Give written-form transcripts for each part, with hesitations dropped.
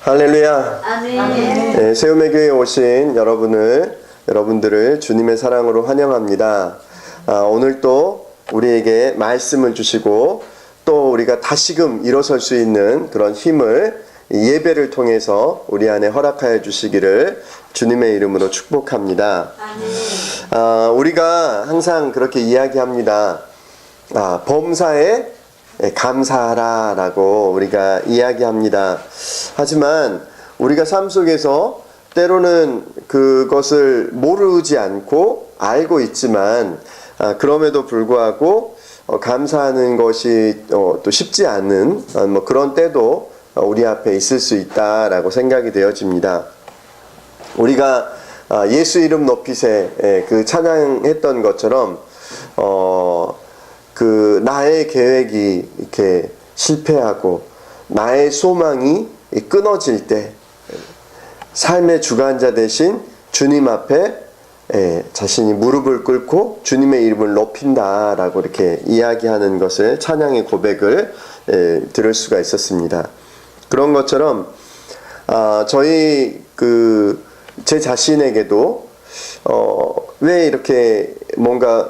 할렐루야. 아멘. 네, 세움의 교회에 오신 여러분들을 주님의 사랑으로 환영합니다. 오늘 또 우리에게 말씀을 주시고 또 우리가 다시금 일어설 수 있는 그런 힘을 예배를 통해서 우리 안에 허락하여 주시기를 주님의 이름으로 축복합니다. 아멘. 우리가 항상 그렇게 이야기합니다. 범사에 감사하라 라고 우리가 이야기합니다. 하지만 우리가 삶 속에서 때로는 그것을 모르지 않고 알고 있지만 그럼에도 불구하고 감사하는 것이 또 쉽지 않은 그런 때도 우리 앞에 있을 수 있다라고 생각이 되어집니다. 우리가 예수 이름 높이세 그 찬양했던 것처럼 나의 계획이 이렇게 실패하고 나의 소망이 끊어질 때 삶의 주관자 되신 주님 앞에 자신이 무릎을 꿇고 주님의 이름을 높인다라고 이렇게 이야기하는 것을 찬양의 고백을 들을 수가 있었습니다. 그런 것처럼 저희 제 자신에게도 왜 이렇게 뭔가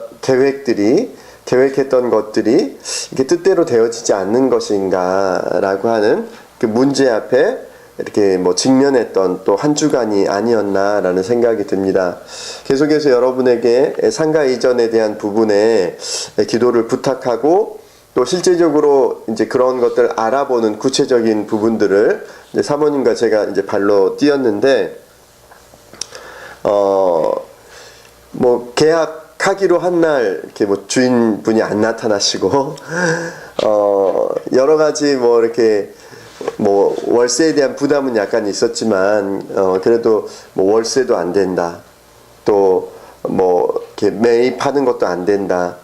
계획했던 것들이 이렇게 뜻대로 되어지지 않는 것인가라고 하는 그 문제 앞에 이렇게 직면했던 또 한 주간이 아니었나라는 생각이 듭니다. 계속해서 여러분에게 상가 이전에 대한 부분에 기도를 부탁하고 또 실제적으로 이제 그런 것들 알아보는 구체적인 부분들을 이제 사모님과 제가 이제 발로 뛰었는데 계약하기로 한 날 이렇게 주인분이 안 나타나시고 여러 가지 이렇게 월세에 대한 부담은 약간 있었지만 그래도 월세도 안 된다. 또 이렇게 매입하는 것도 안 된다.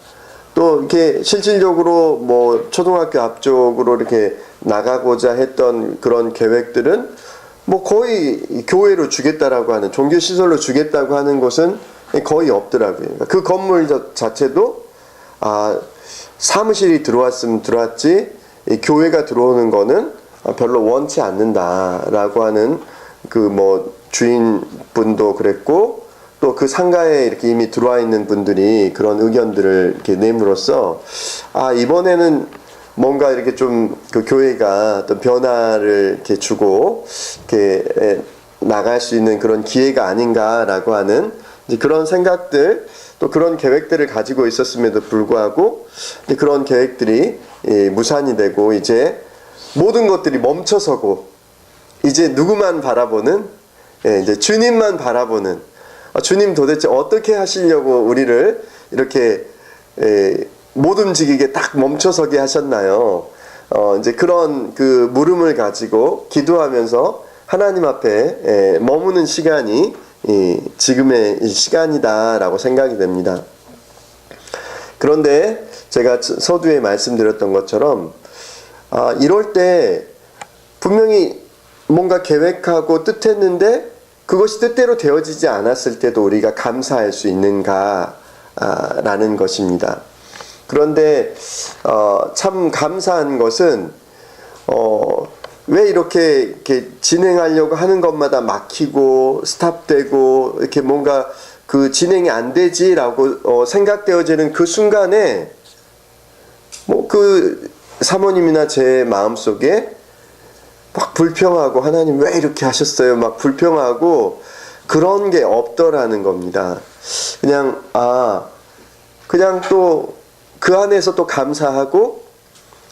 또 이렇게 실질적으로 초등학교 앞쪽으로 이렇게 나가고자 했던 그런 계획들은 거의 교회로 주겠다라고 하는 종교 시설로 주겠다고 하는 곳은 거의 없더라고요. 그 건물 자체도 사무실이 들어왔으면 들어왔지 교회가 들어오는 거는 별로 원치 않는다라고 하는 주인분도 그랬고 또 그 상가에 이렇게 이미 들어와 있는 분들이 그런 의견들을 이렇게 내므로써 이번에는 뭔가 이렇게 좀 그 교회가 어떤 변화를 이렇게 주고 이렇게 나갈 수 있는 그런 기회가 아닌가라고 하는 이제 그런 생각들 또 그런 계획들을 가지고 있었음에도 불구하고 그런 계획들이 무산이 되고 이제 모든 것들이 멈춰서고 이제 누구만 바라보는 이제 주님만 바라보는 주님 도대체 어떻게 하시려고 우리를 이렇게 못 움직이게 딱 멈춰서게 하셨나요? 이제 그런 그 물음을 가지고 기도하면서 하나님 앞에 머무는 시간이 지금의 시간이다라고 생각이 됩니다. 그런데 제가 서두에 말씀드렸던 것처럼 이럴 때 분명히 뭔가 계획하고 뜻했는데 그것이 뜻대로 되어지지 않았을 때도 우리가 감사할 수 있는가라는 것입니다. 그런데 참 감사한 것은 왜 이렇게 진행하려고 하는 것마다 막히고 스탑되고 이렇게 뭔가 그 진행이 안 되지라고 생각되어지는 그 순간에 그 사모님이나 제 마음속에 막 불평하고 하나님 왜 이렇게 하셨어요? 막 불평하고 그런 게 없더라는 겁니다. 그냥 또 그 안에서 또 감사하고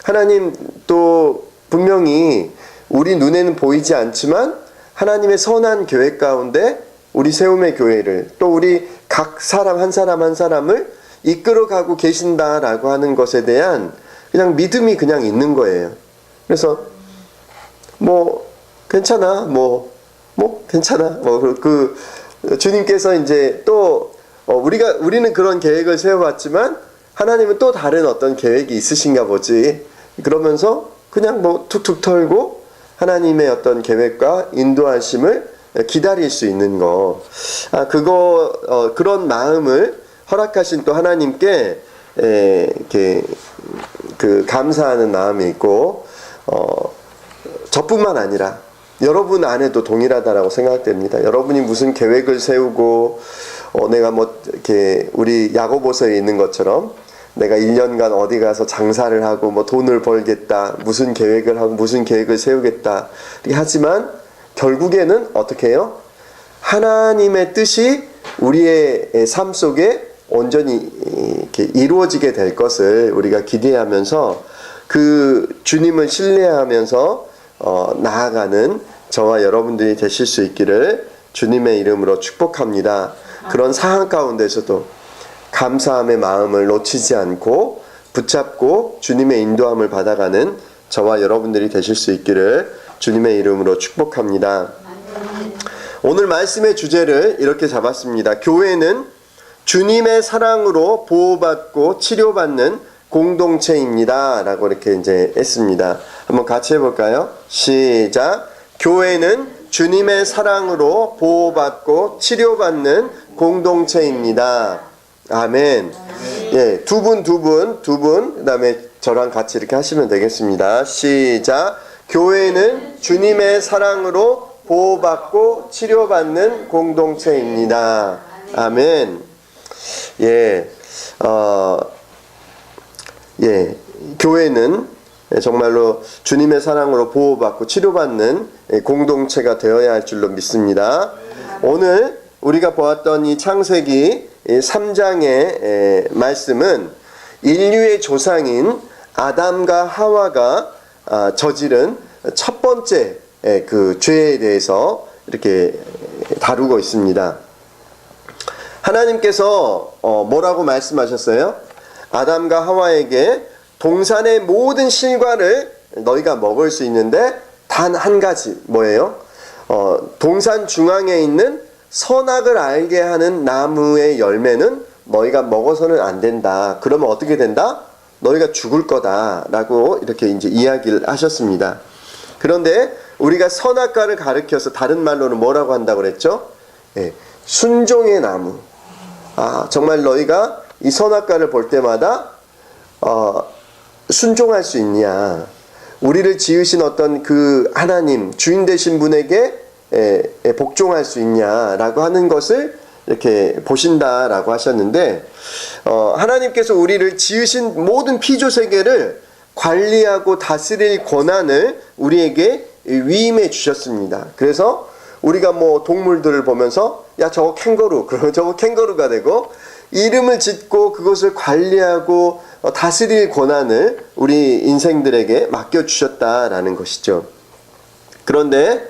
하나님 또 분명히 우리 눈에는 보이지 않지만 하나님의 선한 계획 가운데 우리 세움의 교회를 또 우리 각 사람 한 사람을 이끌어가고 계신다라고 하는 것에 대한 그냥 믿음이 그냥 있는 거예요. 그래서 괜찮아 괜찮아 주님께서 이제 또 우리는 그런 계획을 세워봤지만 하나님은 또 다른 어떤 계획이 있으신가 보지. 그러면서 그냥 툭툭 털고 하나님의 어떤 계획과 인도하심을 기다릴 수 있는 거. 그런 마음을 허락하신 또 하나님께 이렇게 감사하는 마음이 있고 저뿐만 아니라 여러분 안에도 동일하다라고 생각됩니다. 여러분이 무슨 계획을 세우고 내가 뭐 이렇게 우리 야고보서에 있는 것처럼 내가 1년간 어디 가서 장사를 하고 뭐 돈을 벌겠다, 무슨 계획을 하고 무슨 계획을 세우겠다 이렇게 하지만 결국에는 어떻게 해요? 하나님의 뜻이 우리의 삶 속에 온전히 이렇게 이루어지게 될 것을 우리가 기대하면서 그 주님을 신뢰하면서 나아가는 저와 여러분들이 되실 수 있기를 주님의 이름으로 축복합니다. 그런 상황 가운데서도 감사함의 마음을 놓치지 않고 붙잡고 주님의 인도함을 받아가는 저와 여러분들이 되실 수 있기를 주님의 이름으로 축복합니다. 오늘 말씀의 주제를 이렇게 잡았습니다. 교회는 주님의 사랑으로 보호받고 치료받는 공동체입니다. 라고 이렇게 이제 했습니다. 한번 같이 해볼까요? 시작. 교회는 주님의 사랑으로 보호받고 치료받는 공동체입니다. 아멘. 예, 두 분, 그 다음에 저랑 같이 이렇게 하시면 되겠습니다. 시작. 교회는 주님의 사랑으로 보호받고 치료받는 공동체입니다. 아멘. 예, 교회는 정말로 주님의 사랑으로 보호받고 치료받는 공동체가 되어야 할 줄로 믿습니다. 오늘 우리가 보았던 이 창세기 3장의 말씀은 인류의 조상인 아담과 하와가 저지른 첫 번째 그 죄에 대해서 이렇게 다루고 있습니다. 하나님께서 뭐라고 말씀하셨어요? 아담과 하와에게 동산의 모든 실과를 너희가 먹을 수 있는데 단 한 가지 뭐예요? 동산 중앙에 있는 선악을 알게 하는 나무의 열매는 너희가 먹어서는 안 된다. 그러면 어떻게 된다? 너희가 죽을 거다라고 이렇게 이제 이야기를 하셨습니다. 그런데 우리가 선악과를 가리켜서 다른 말로는 뭐라고 한다고 그랬죠? 예, 순종의 나무. 정말 너희가 이 선악과를 볼 때마다 순종할 수 있냐? 우리를 지으신 어떤 그 하나님, 주인 되신 분에게 복종할 수 있냐라고 하는 것을 이렇게 보신다라고 하셨는데, 하나님께서 우리를 지으신 모든 피조 세계를 관리하고 다스릴 권한을 우리에게 위임해 주셨습니다. 그래서 우리가 뭐 동물들을 보면서 야 저거 캥거루, 그러면 저거 캥거루가 되고 이름을 짓고 그것을 관리하고 다스릴 권한을 우리 인생들에게 맡겨주셨다라는 것이죠. 그런데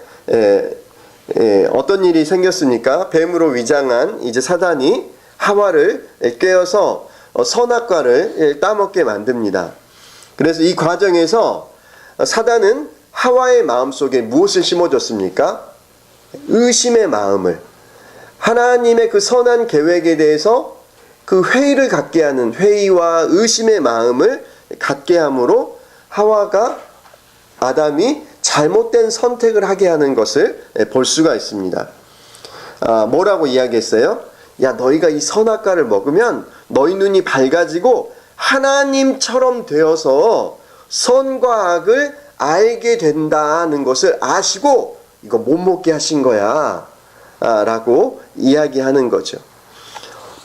어떤 일이 생겼습니까? 뱀으로 위장한 이제 사단이 하와를 꿰어서 선악과를 따먹게 만듭니다. 그래서 이 과정에서 사단은 하와의 마음속에 무엇을 심어줬습니까? 의심의 마음을, 하나님의 그 선한 계획에 대해서 그 회의를 갖게 하는, 회의와 의심의 마음을 갖게 함으로 하와가, 아담이 잘못된 선택을 하게 하는 것을 볼 수가 있습니다. 뭐라고 이야기했어요? 야, 너희가 이 선악과를 먹으면 너희 눈이 밝아지고 하나님처럼 되어서 선과 악을 알게 된다는 것을 아시고 이거 못 먹게 하신 거야 라고 이야기하는 거죠.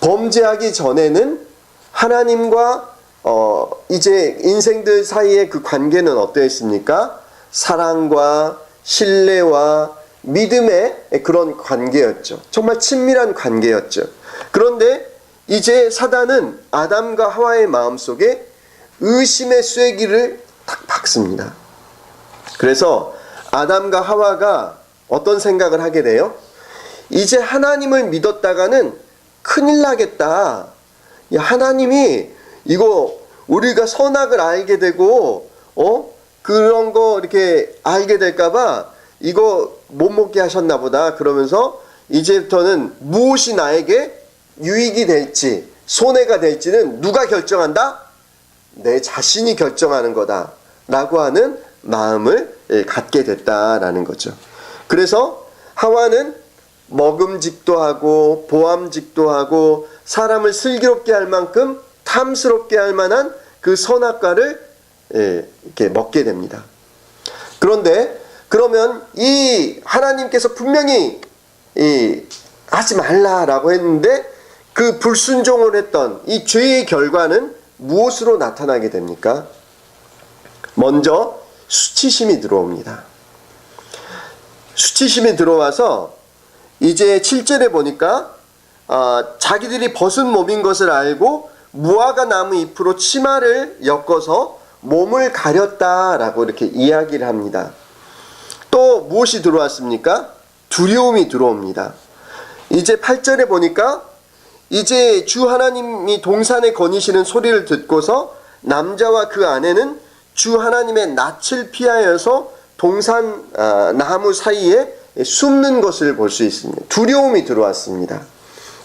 범죄하기 전에는 하나님과 이제 인생들 사이의 그 관계는 어떠했습니까? 사랑과 신뢰와 믿음의 그런 관계였죠. 정말 친밀한 관계였죠. 그런데 이제 사단은 아담과 하와의 마음속에 의심의 쐐기를 탁 박습니다. 그래서 아담과 하와가 어떤 생각을 하게 돼요? 이제 하나님을 믿었다가는 큰일 나겠다. 야, 하나님이 이거 우리가 선악을 알게 되고 그런 거 이렇게 알게 될까봐 이거 못 먹게 하셨나 보다. 그러면서 이제부터는 무엇이 나에게 유익이 될지 손해가 될지는 누가 결정한다? 내 자신이 결정하는 거다 라고 하는 마음을 갖게 됐다라는 거죠. 그래서 하와는 먹음직도 하고 보암직도 하고 사람을 슬기롭게 할 만큼 탐스럽게 할 만한 그 선악과를 이렇게 먹게 됩니다. 그런데 그러면 이 하나님께서 분명히 하지 말라라고 했는데 그 불순종을 했던 이 죄의 결과는 무엇으로 나타나게 됩니까? 먼저 수치심이 들어옵니다. 수치심이 들어와서 이제 7절에 보니까 자기들이 벗은 몸인 것을 알고 무화과 나무 잎으로 치마를 엮어서 몸을 가렸다라고 이렇게 이야기를 합니다. 또 무엇이 들어왔습니까? 두려움이 들어옵니다. 이제 8절에 보니까 이제 주 하나님이 동산에 거니시는 소리를 듣고서 남자와 그 아내는 주 하나님의 낯을 피하여서 동산 나무 사이에 숨는 것을 볼 수 있습니다. 두려움이 들어왔습니다.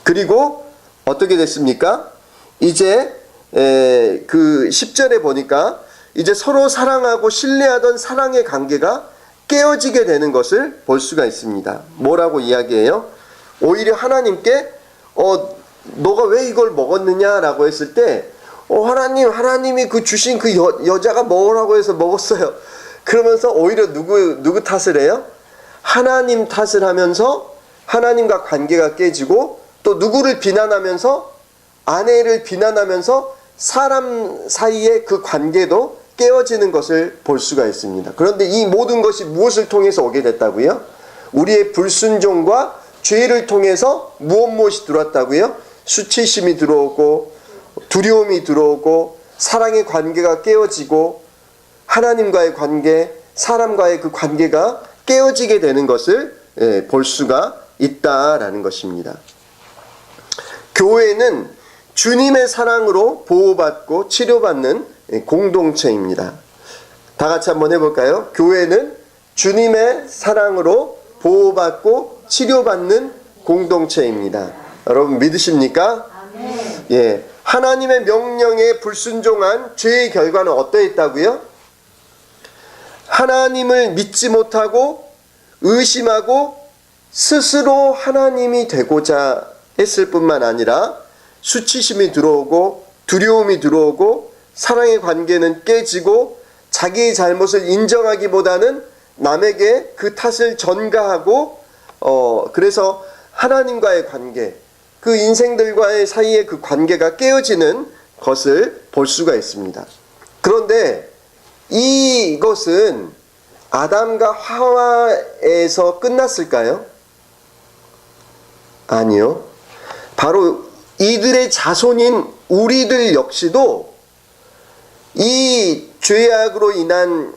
그리고 어떻게 됐습니까? 이제 그 10절에 보니까 이제 서로 사랑하고 신뢰하던 사랑의 관계가 깨어지게 되는 것을 볼 수가 있습니다. 뭐라고 이야기해요? 오히려 하나님께 너가 왜 이걸 먹었느냐라고 했을 때 하나님이 그 주신 그 여자가 먹으라고 해서 먹었어요. 그러면서 오히려 누구 탓을 해요? 하나님 탓을 하면서 하나님과 관계가 깨지고 또 누구를 비난하면서 아내를 비난하면서 사람 사이의 그 관계도 깨어지는 것을 볼 수가 있습니다. 그런데 이 모든 것이 무엇을 통해서 오게 됐다고요? 우리의 불순종과 죄를 통해서 무엇이 들어왔다고요? 수치심이 들어오고 두려움이 들어오고 사랑의 관계가 깨어지고 하나님과의 관계, 사람과의 그 관계가 깨어지게 되는 것을 볼 수가 있다라는 것입니다. 교회는 주님의 사랑으로 보호받고 치료받는 공동체입니다. 다 같이 한번 해볼까요? 교회는 주님의 사랑으로 보호받고 치료받는 공동체입니다. 여러분 믿으십니까? 아멘. 예, 하나님의 명령에 불순종한 죄의 결과는 어떠했다고요? 하나님을 믿지 못하고 의심하고 스스로 하나님이 되고자 했을 뿐만 아니라 수치심이 들어오고 두려움이 들어오고 사랑의 관계는 깨지고 자기의 잘못을 인정하기보다는 남에게 그 탓을 전가하고 그래서 하나님과의 관계, 그 인생들과의 사이의 그 관계가 깨어지는 것을 볼 수가 있습니다. 그런데 이것은 아담과 하와에서 끝났을까요? 아니요. 바로 이들의 자손인 우리들 역시도 이 죄악으로 인한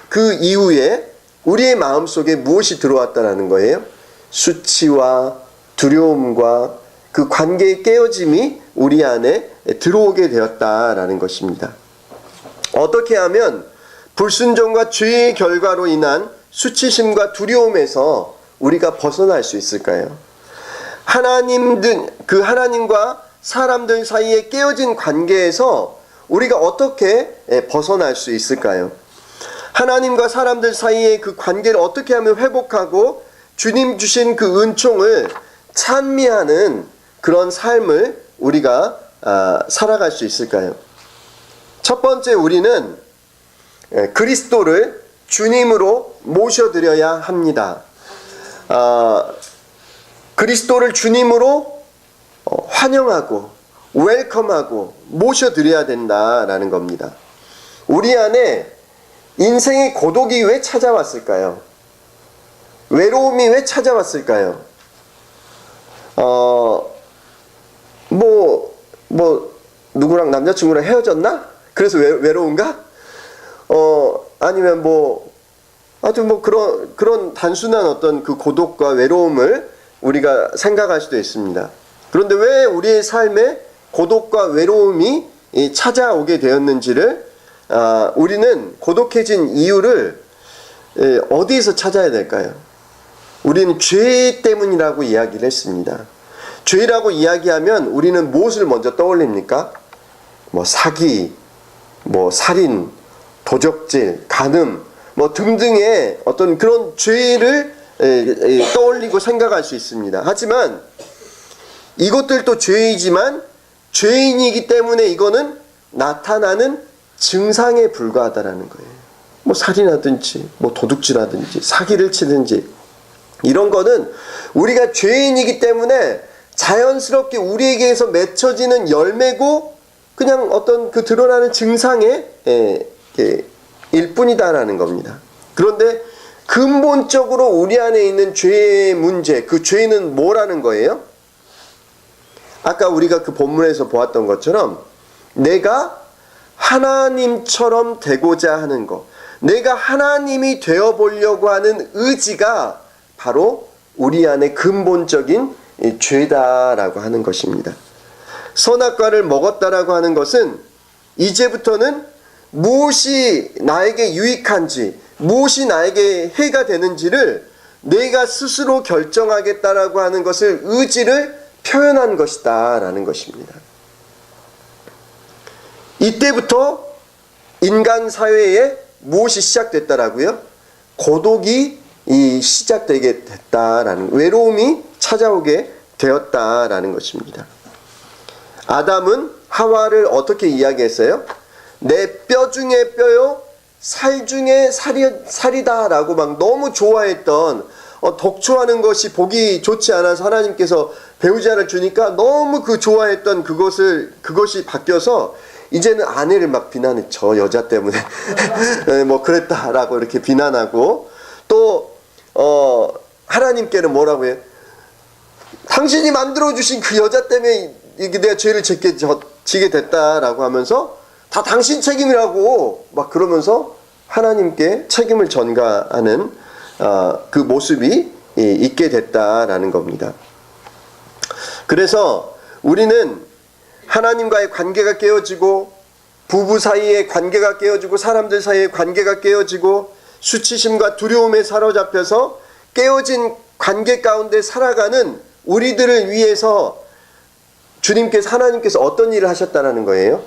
그 이후에 우리의 마음속에 무엇이 들어왔다라는 거예요? 수치와 두려움과 그 관계의 깨어짐이 우리 안에 들어오게 되었다라는 것입니다. 어떻게 하면 불순종과 죄의 결과로 인한 수치심과 두려움에서 우리가 벗어날 수 있을까요? 그 하나님과 사람들 사이에 깨어진 관계에서 우리가 어떻게 벗어날 수 있을까요? 하나님과 사람들 사이의 그 관계를 어떻게 하면 회복하고 주님 주신 그 은총을 찬미하는 그런 삶을 우리가 살아갈 수 있을까요? 첫 번째, 우리는 그리스도를 주님으로 모셔드려야 합니다. 그리스도를 주님으로 환영하고 웰컴하고 모셔드려야 된다라는 겁니다. 우리 안에 인생의 고독이 왜 찾아왔을까요? 외로움이 왜 찾아왔을까요? 누구랑 남자친구랑 헤어졌나? 그래서 외로운가? 아니면 그런 단순한 어떤 그 고독과 외로움을 우리가 생각할 수도 있습니다. 그런데 왜 우리의 삶에 고독과 외로움이 찾아오게 되었는지를 우리는 고독해진 이유를 어디에서 찾아야 될까요? 우리는 죄 때문이라고 이야기를 했습니다. 죄라고 이야기하면 우리는 무엇을 먼저 떠올립니까? 사기, 살인, 도적질, 간음, 등등의 어떤 그런 죄를 떠올리고 생각할 수 있습니다. 하지만 이것들도 죄이지만 죄인이기 때문에 이거는 나타나는 증상에 불과하다라는 거예요. 뭐 살인하든지 뭐 도둑질하든지 사기를 치든지 이런 거는 우리가 죄인이기 때문에 자연스럽게 우리에게서 맺혀지는 열매고 그냥 어떤 그 드러나는 증상의 일뿐이다라는 겁니다. 그런데 근본적으로 우리 안에 있는 죄의 문제, 그 죄는 뭐라는 거예요? 아까 우리가 그 본문에서 보았던 것처럼 내가 하나님처럼 되고자 하는 것, 내가 하나님이 되어보려고 하는 의지가 바로 우리 안에 근본적인 죄다라고 하는 것입니다. 선악과를 먹었다라고 하는 것은 이제부터는 무엇이 나에게 유익한지, 무엇이 나에게 해가 되는지를 내가 스스로 결정하겠다라고 하는 것을 의지를 표현한 것이다 라는 것입니다. 이때부터 인간 사회에 무엇이 시작됐다라고요? 고독이 시작되게 됐다라는, 외로움이 찾아오게 되었다라는 것입니다. 아담은 하와를 어떻게 이야기했어요? 내 뼈 중에 뼈요, 살 중에 살이다라고 막 너무 좋아했던, 독초하는 것이 보기 좋지 않아서 하나님께서 배우자를 주니까 너무 그 좋아했던 그것이 바뀌어서 이제는 아내를 막 비난해. 저 여자 때문에 뭐 그랬다라고 이렇게 비난하고, 또 하나님께는 뭐라고 해요? 당신이 만들어주신 그 여자 때문에 이게 내가 죄를 지게 됐다라고 하면서 다 당신 책임이라고 막 그러면서 하나님께 책임을 전가하는 그 모습이 있게 됐다라는 겁니다. 그래서 우리는 하나님과의 관계가 깨어지고, 부부 사이의 관계가 깨어지고, 사람들 사이의 관계가 깨어지고, 수치심과 두려움에 사로잡혀서 깨어진 관계 가운데 살아가는 우리들을 위해서 하나님께서 어떤 일을 하셨다는 거예요?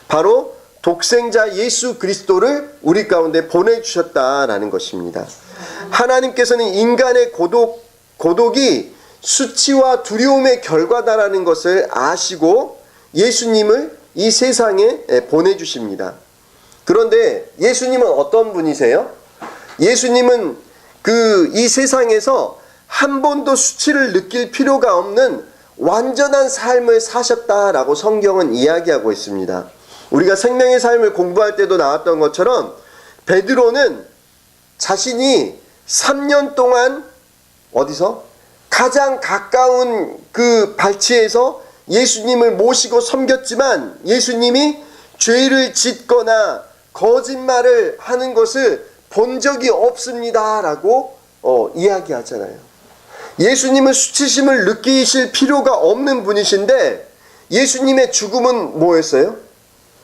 바로 독생자 예수 그리스도를 우리 가운데 보내주셨다라는 것입니다. 하나님께서는 인간의 고독이 수치와 두려움의 결과다라는 것을 아시고 예수님을 이 세상에 보내주십니다. 그런데 예수님은 어떤 분이세요? 예수님은 이 세상에서 한 번도 수치를 느낄 필요가 없는 완전한 삶을 사셨다라고 성경은 이야기하고 있습니다. 우리가 생명의 삶을 공부할 때도 나왔던 것처럼 베드로는 자신이 3년 동안 어디서? 가장 가까운 그 발치에서 예수님을 모시고 섬겼지만 예수님이 죄를 짓거나 거짓말을 하는 것을 본 적이 없습니다라고 이야기하잖아요. 예수님은 수치심을 느끼실 필요가 없는 분이신데 예수님의 죽음은 뭐였어요?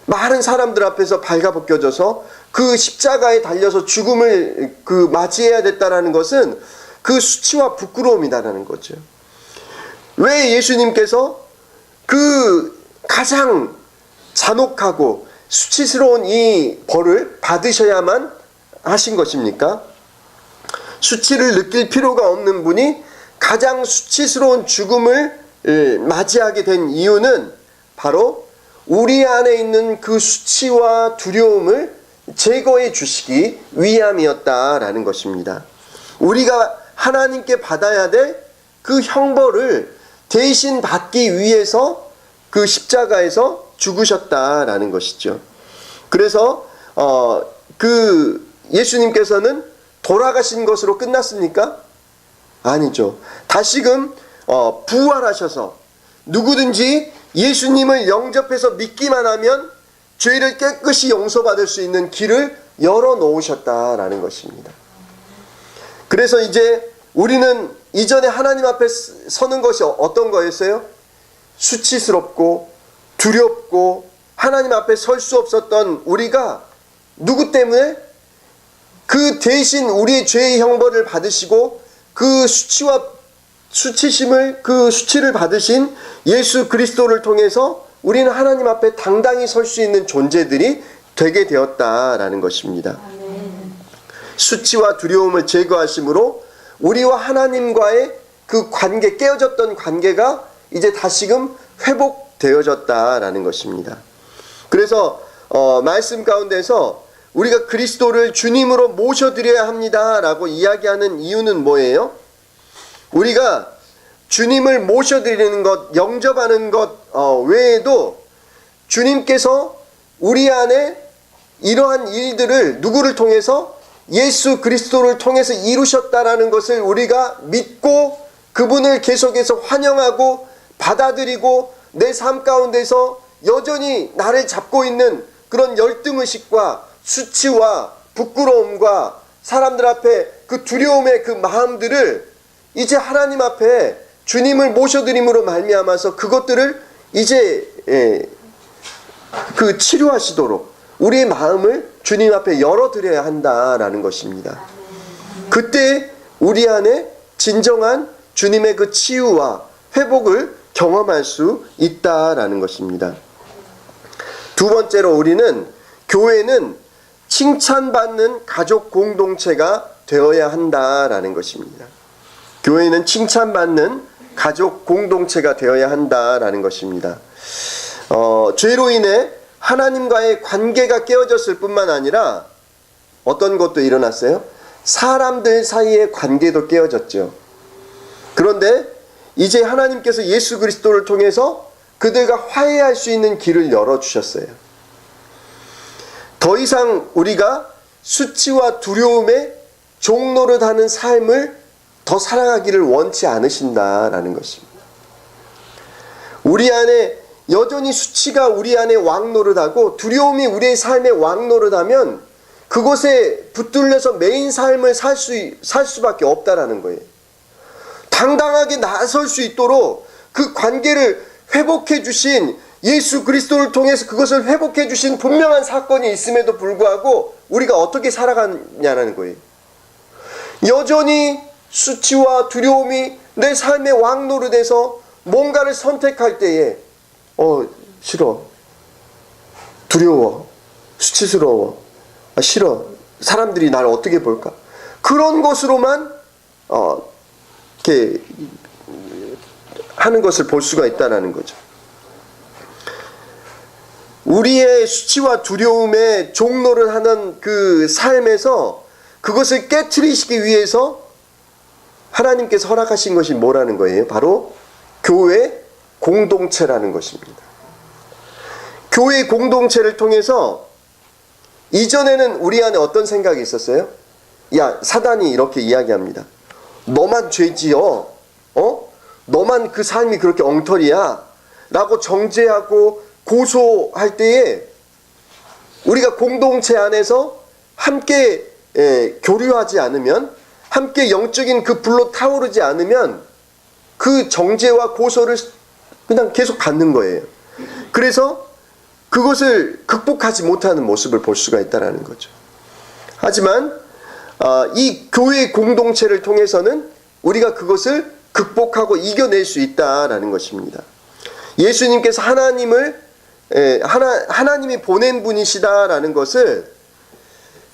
많은 사람들 앞에서 발가벗겨져서 그 십자가에 달려서 죽음을 맞이해야 됐다라는 것은 그 수치와 부끄러움이다라는 거죠. 왜 예수님께서 그 가장 잔혹하고 수치스러운 이 벌을 받으셔야만 하신 것입니까? 수치를 느낄 필요가 없는 분이 가장 수치스러운 죽음을 맞이하게 된 이유는 바로 우리 안에 있는 그 수치와 두려움을 제거해 주시기 위함이었다라는 것입니다. 우리가 하나님께 받아야 될 그 형벌을 대신 받기 위해서 그 십자가에서 죽으셨다라는 것이죠. 그래서 그 예수님께서는 돌아가신 것으로 끝났습니까? 아니죠. 다시금 부활하셔서 누구든지 예수님을 영접해서 믿기만 하면 죄를 깨끗이 용서받을 수 있는 길을 열어놓으셨다라는 것입니다. 그래서 이제 우리는 이전에 하나님 앞에 서는 것이 어떤 거였어요? 수치스럽고 두렵고 하나님 앞에 설 수 없었던 우리가 누구 때문에? 그 대신 우리의 죄의 형벌을 받으시고 그 수치심을, 그 수치를 받으신 예수 그리스도를 통해서 우리는 하나님 앞에 당당히 설 수 있는 존재들이 되게 되었다라는 것입니다. 수치와 두려움을 제거하심으로 우리와 하나님과의 그 관계, 깨어졌던 관계가 이제 다시금 회복되어졌다라는 것입니다. 그래서 말씀 가운데서 우리가 그리스도를 주님으로 모셔드려야 합니다 라고 이야기하는 이유는 뭐예요? 우리가 주님을 모셔드리는 것, 영접하는 것 외에도 주님께서 우리 안에 이러한 일들을 누구를 통해서? 예수 그리스도를 통해서 이루셨다라는 것을 우리가 믿고 그분을 계속해서 환영하고 받아들이고 내 삶 가운데서 여전히 나를 잡고 있는 그런 열등의식과 수치와 부끄러움과 사람들 앞에 그 두려움의 그 마음들을 이제 하나님 앞에 주님을 모셔드림으로 말미암아서 그것들을 이제 그 치료하시도록 우리의 마음을 주님 앞에 열어드려야 한다라는 것입니다. 그때 우리 안에 진정한 주님의 그 치유와 회복을 경험할 수 있다라는 것입니다. 두 번째로 우리는 교회는 칭찬받는 가족 공동체가 되어야 한다라는 것입니다. 교회는 칭찬받는 가족 공동체가 되어야 한다라는 것입니다. 죄로 인해 하나님과의 관계가 깨어졌을 뿐만 아니라 어떤 것도 일어났어요? 사람들 사이의 관계도 깨어졌죠. 그런데 이제 하나님께서 예수 그리스도를 통해서 그들과 화해할 수 있는 길을 열어주셨어요. 더 이상 우리가 수치와 두려움에 종노릇하는 삶을 더 살아가기를 원치 않으신다라는 것입니다. 우리 안에 여전히 수치가 우리 안에 왕노릇하고 두려움이 우리의 삶에 왕노릇하면 그곳에 붙들려서 매인 삶을 살 수밖에 없다라는 거예요. 당당하게 나설 수 있도록 그 관계를 회복해 주신 예수 그리스도를 통해서 그것을 회복해 주신 분명한 사건이 있음에도 불구하고 우리가 어떻게 살아가냐는 거예요. 여전히 수치와 두려움이 내 삶의 왕노릇에서 뭔가를 선택할 때에 싫어, 두려워, 수치스러워, 싫어, 사람들이 나를 어떻게 볼까, 그런 것으로만 이렇게 하는 것을 볼 수가 있다는 거죠. 우리의 수치와 두려움에 종노를 하는 그 삶에서 그것을 깨트리시기 위해서 하나님께서 허락하신 것이 뭐라는 거예요? 바로 교회 공동체라는 것입니다. 교회 공동체를 통해서 이전에는 우리 안에 어떤 생각이 있었어요? 야, 사단이 이렇게 이야기합니다. 너만 죄지어, 너만 그 삶이 그렇게 엉터리야 라고 정죄하고 고소할 때에 우리가 공동체 안에서 함께 교류하지 않으면, 함께 영적인 그 불로 타오르지 않으면 그 정죄와 고소를 그냥 계속 갖는 거예요. 그래서 그것을 극복하지 못하는 모습을 볼 수가 있다는 거죠. 하지만 이 교회 공동체를 통해서는 우리가 그것을 극복하고 이겨낼 수 있다라는 것입니다. 예수님께서 하나님이 보낸 분이시다라는 것을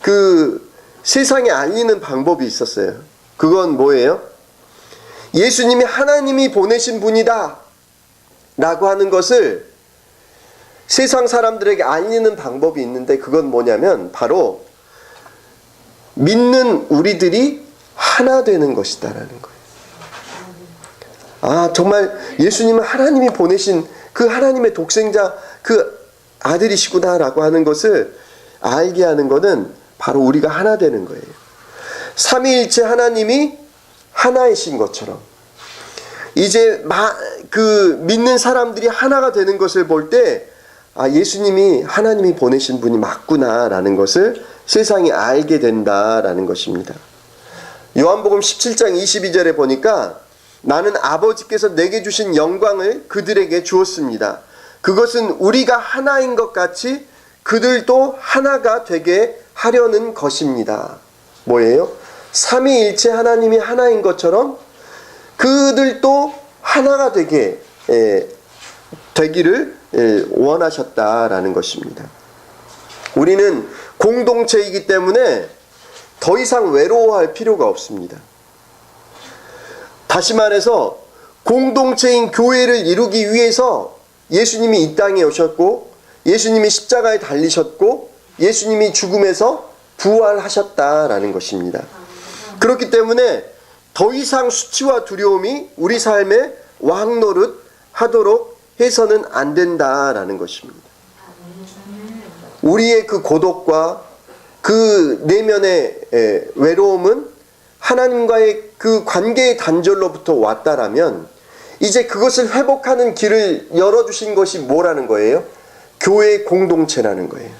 그 세상에 알리는 방법이 있었어요. 그건 뭐예요? 예수님이 하나님이 보내신 분이다 라고 하는 것을 세상 사람들에게 알리는 방법이 있는데, 그건 뭐냐면 바로 믿는 우리들이 하나 되는 것이다라는 거예요. 아, 정말 예수님은 하나님이 보내신 그 하나님의 독생자, 그 아들이시구나라고 하는 것을 알게 하는 것은 바로 우리가 하나 되는 거예요. 삼위일체 하나님이 하나이신 것처럼 이제 그 믿는 사람들이 하나가 되는 것을 볼 때, 아, 예수님이 하나님이 보내신 분이 맞구나라는 것을 세상이 알게 된다라는 것입니다. 요한복음 17장 22절에 보니까 나는 아버지께서 내게 주신 영광을 그들에게 주었습니다. 그것은 우리가 하나인 것 같이 그들도 하나가 되게 하려는 것입니다. 뭐예요? 삼위일체 하나님이 하나인 것처럼 그들도 하나가 되기를 원하셨다라는 것입니다. 우리는 공동체이기 때문에 더 이상 외로워할 필요가 없습니다. 다시 말해서 공동체인 교회를 이루기 위해서 예수님이 이 땅에 오셨고, 예수님이 십자가에 달리셨고, 예수님이 죽음에서 부활하셨다라는 것입니다. 그렇기 때문에 더 이상 수치와 두려움이 우리 삶에 왕노릇 하도록 해서는 안 된다라는 것입니다. 우리의 그 고독과 그 내면의 외로움은 하나님과의 그 관계의 단절로부터 왔다라면 이제 그것을 회복하는 길을 열어주신 것이 뭐라는 거예요? 교회 공동체라는 거예요.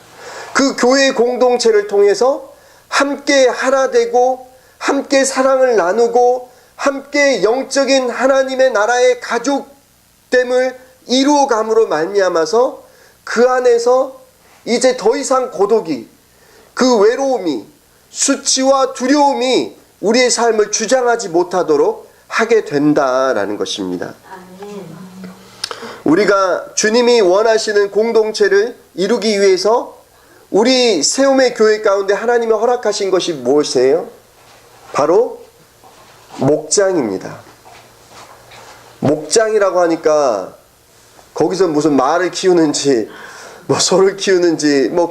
그 교회 공동체를 통해서 함께 하나 되고 함께 사랑을 나누고 함께 영적인 하나님의 나라의 가족됨을 이루어감으로 말미암아서 그 안에서 이제 더 이상 고독이, 그 외로움이, 수치와 두려움이 우리의 삶을 주장하지 못하도록 하게 된다라는 것입니다. 우리가 주님이 원하시는 공동체를 이루기 위해서 우리 세움의 교회 가운데 하나님이 허락하신 것이 무엇이에요? 바로 목장입니다. 목장이라고 하니까 거기서 무슨 말을 키우는지 뭐 소를 키우는지 뭐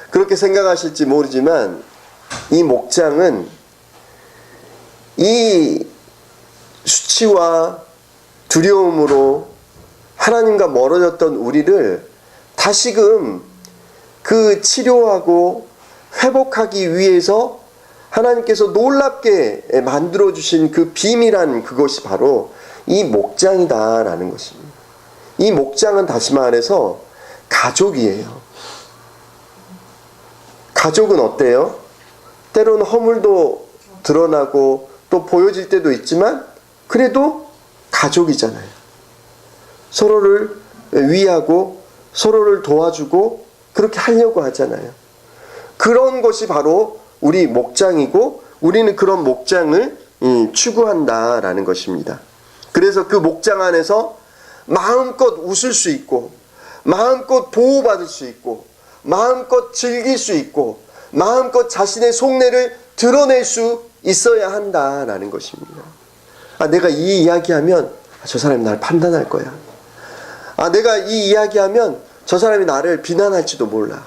그렇게 생각하실지 모르지만 이 목장은 이 수치와 두려움으로 하나님과 멀어졌던 우리를 다시금 그 치료하고 회복하기 위해서 하나님께서 놀랍게 만들어주신 그 비밀한 그것이 바로 이 목장이다라는 것입니다. 이 목장은 다시 말해서 가족이에요. 가족은 어때요? 때로는 허물도 드러나고 또 보여질 때도 있지만 그래도 가족이잖아요. 서로를 위하고 서로를 도와주고 그렇게 하려고 하잖아요. 그런 것이 바로 우리 목장이고 우리는 그런 목장을 추구한다라는 것입니다. 그래서 그 목장 안에서 마음껏 웃을 수 있고 마음껏 보호받을 수 있고 마음껏 즐길 수 있고 마음껏 자신의 속내를 드러낼 수 있어야 한다라는 것입니다. 내가 이 이야기하면 저 사람이 나를 판단할 거야. 내가 이 이야기하면 저 사람이 나를 비난할지도 몰라.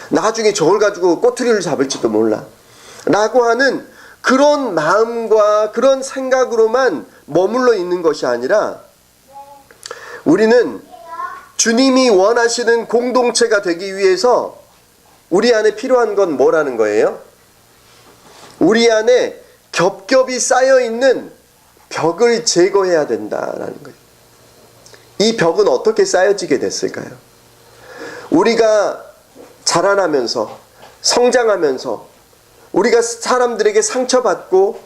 나중에 저걸 가지고 꼬투리를 잡을지도 몰라. 라고 하는 그런 마음과 그런 생각으로만 머물러 있는 것이 아니라 우리는 주님이 원하시는 공동체가 되기 위해서 우리 안에 필요한 건 뭐라는 거예요? 우리 안에 겹겹이 쌓여있는 벽을 제거해야 된다라는 거예요. 이 벽은 어떻게 쌓여지게 됐을까요? 우리가 자라나면서 성장하면서 우리가 사람들에게 상처받고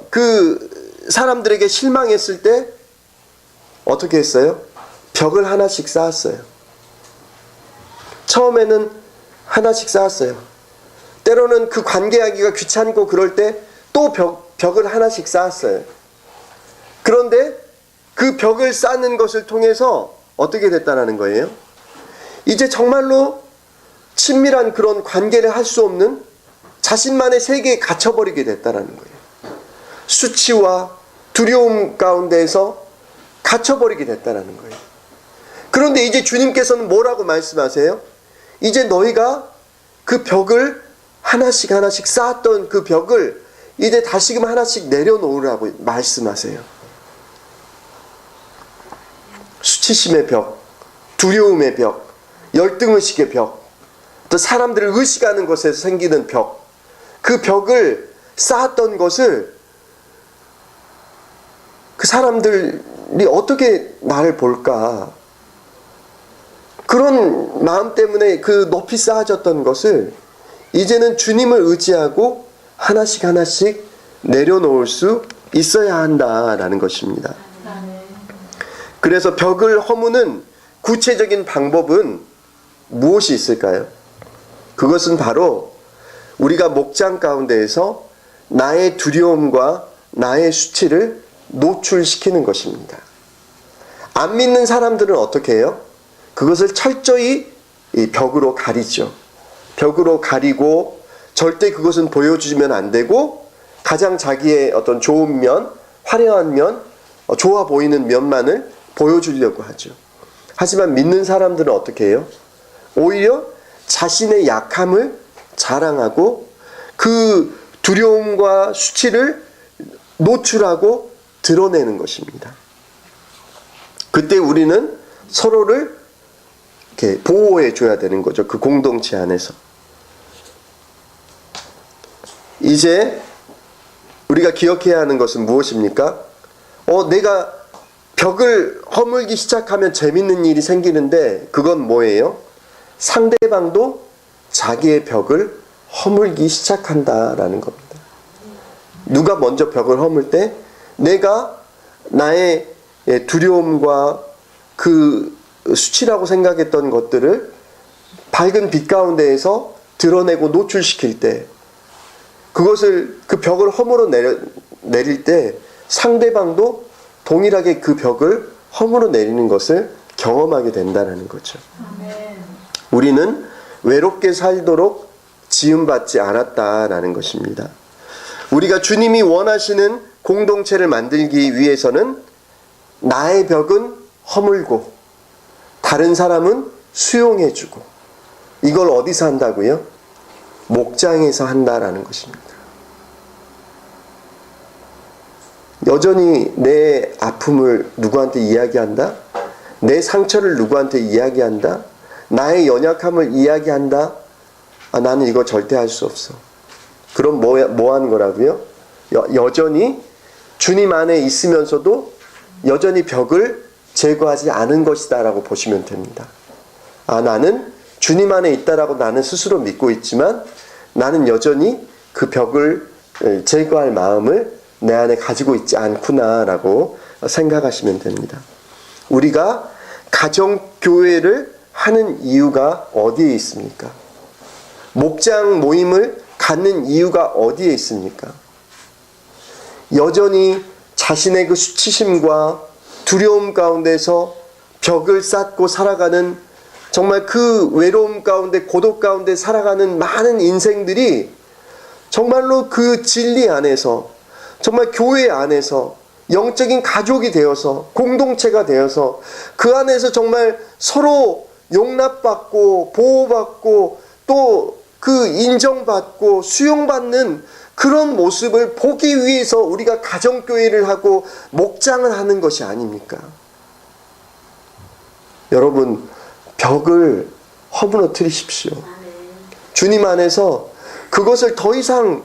그 사람들에게 실망했을 때 어떻게 했어요? 벽을 하나씩 쌓았어요. 처음에는 하나씩 쌓았어요. 때로는 그 관계하기가 귀찮고 그럴 때 또 벽을 하나씩 쌓았어요. 그런데 그 벽을 쌓는 것을 통해서 어떻게 됐다는 거예요? 이제 정말로 친밀한 그런 관계를 할 수 없는 자신만의 세계에 갇혀버리게 됐다는 거예요. 수치와 두려움 가운데에서 갇혀버리게 됐다는 거예요. 그런데 이제 주님께서는 뭐라고 말씀하세요? 이제 너희가 그 벽을 하나씩 하나씩 쌓았던 그 벽을 이제 다시금 하나씩 내려놓으라고 말씀하세요. 수치심의 벽, 두려움의 벽, 열등의식의 벽, 또 사람들을 의식하는 것에서 생기는 벽, 그 벽을 쌓았던 것을 그 사람들이 어떻게 나를 볼까, 그런 마음 때문에 그 높이 쌓아졌던 것을 이제는 주님을 의지하고 하나씩 하나씩 내려놓을 수 있어야 한다라는 것입니다. 그래서 벽을 허무는 구체적인 방법은 무엇이 있을까요? 그것은 바로 우리가 목장 가운데에서 나의 두려움과 나의 수치를 노출시키는 것입니다. 안 믿는 사람들은 어떻게 해요? 그것을 철저히 이 벽으로 가리죠. 벽으로 가리고 절대 그것은 보여주면 안 되고 가장 자기의 어떤 좋은 면, 화려한 면, 좋아 보이는 면만을 보여주려고 하죠. 하지만 믿는 사람들은 어떻게 해요? 오히려 자신의 약함을 자랑하고 그 두려움과 수치를 노출하고 드러내는 것입니다. 그때 우리는 서로를 이렇게 보호해 줘야 되는 거죠. 그 공동체 안에서. 이제 우리가 기억해야 하는 것은 무엇입니까? 내가 벽을 허물기 시작하면 재밌는 일이 생기는데 그건 뭐예요? 상대방도 자기의 벽을 허물기 시작한다라는 겁니다. 누가 먼저 벽을 허물 때 내가 나의 두려움과 그 수치라고 생각했던 것들을 밝은 빛 가운데에서 드러내고 노출시킬 때 그것을 그 벽을 허물어 내릴 때 상대방도 동일하게 그 벽을 허물어 내리는 것을 경험하게 된다는 거죠. 우리는 외롭게 살도록 지음받지 않았다라는 것입니다. 우리가 주님이 원하시는 공동체를 만들기 위해서는 나의 벽은 허물고 다른 사람은 수용해주고 이걸 어디서 한다고요? 목장에서 한다라는 것입니다. 여전히 내 아픔을 누구한테 이야기한다? 내 상처를 누구한테 이야기한다? 나의 연약함을 이야기한다? 나는 이거 절대 할 수 없어. 그럼 뭐 하는 거라고요? 여전히 주님 안에 있으면서도 여전히 벽을 제거하지 않은 것이다 라고 보시면 됩니다. 나는 주님 안에 있다라고 나는 스스로 믿고 있지만 나는 여전히 그 벽을 제거할 마음을 내 안에 가지고 있지 않구나 라고 생각하시면 됩니다. 우리가 가정교회를 하는 이유가 어디에 있습니까? 목장 모임을 갖는 이유가 어디에 있습니까? 여전히 자신의 그 수치심과 두려움 가운데서 벽을 쌓고 살아가는 정말 그 외로움 가운데 고독 가운데 살아가는 많은 인생들이 정말로 그 진리 안에서 정말 교회 안에서 영적인 가족이 되어서 공동체가 되어서 그 안에서 정말 서로 용납받고 보호받고 또 그 인정받고 수용받는 그런 모습을 보기 위해서 우리가 가정교회를 하고 목장을 하는 것이 아닙니까? 여러분 벽을 허물어뜨리십시오. 주님 안에서 그것을 더 이상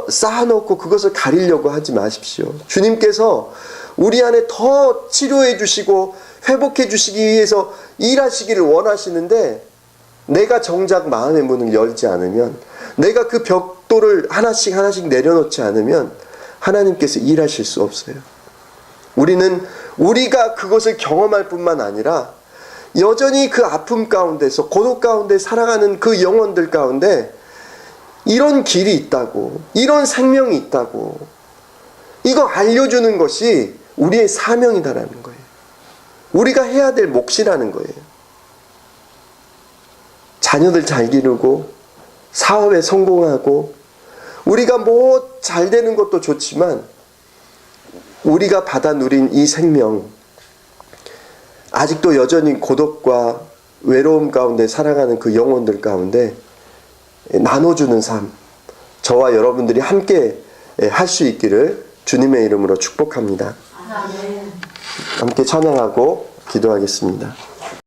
쌓아놓고 그것을 가리려고 하지 마십시오. 주님께서 우리 안에 더 치료해 주시고 회복해 주시기 위해서 일하시기를 원하시는데 내가 정작 마음의 문을 열지 않으면 내가 그 벽돌을 하나씩 내려놓지 않으면 하나님께서 일하실 수 없어요. 우리는 우리가 그것을 경험할 뿐만 아니라 여전히 그 아픔 가운데서 고독 가운데 살아가는 그 영혼들 가운데 이런 길이 있다고, 이런 생명이 있다고, 이거 알려주는 것이 우리의 사명이다라는 거예요. 우리가 해야 될 몫이라는 거예요. 자녀들 잘 기르고 사업에 성공하고 우리가 뭐 잘 되는 것도 좋지만 우리가 받아 누린 이 생명, 아직도 여전히 고독과 외로움 가운데 살아가는 그 영혼들 가운데 나눠주는 삶, 저와 여러분들이 함께 할 수 있기를 주님의 이름으로 축복합니다. 함께 찬양하고 기도하겠습니다.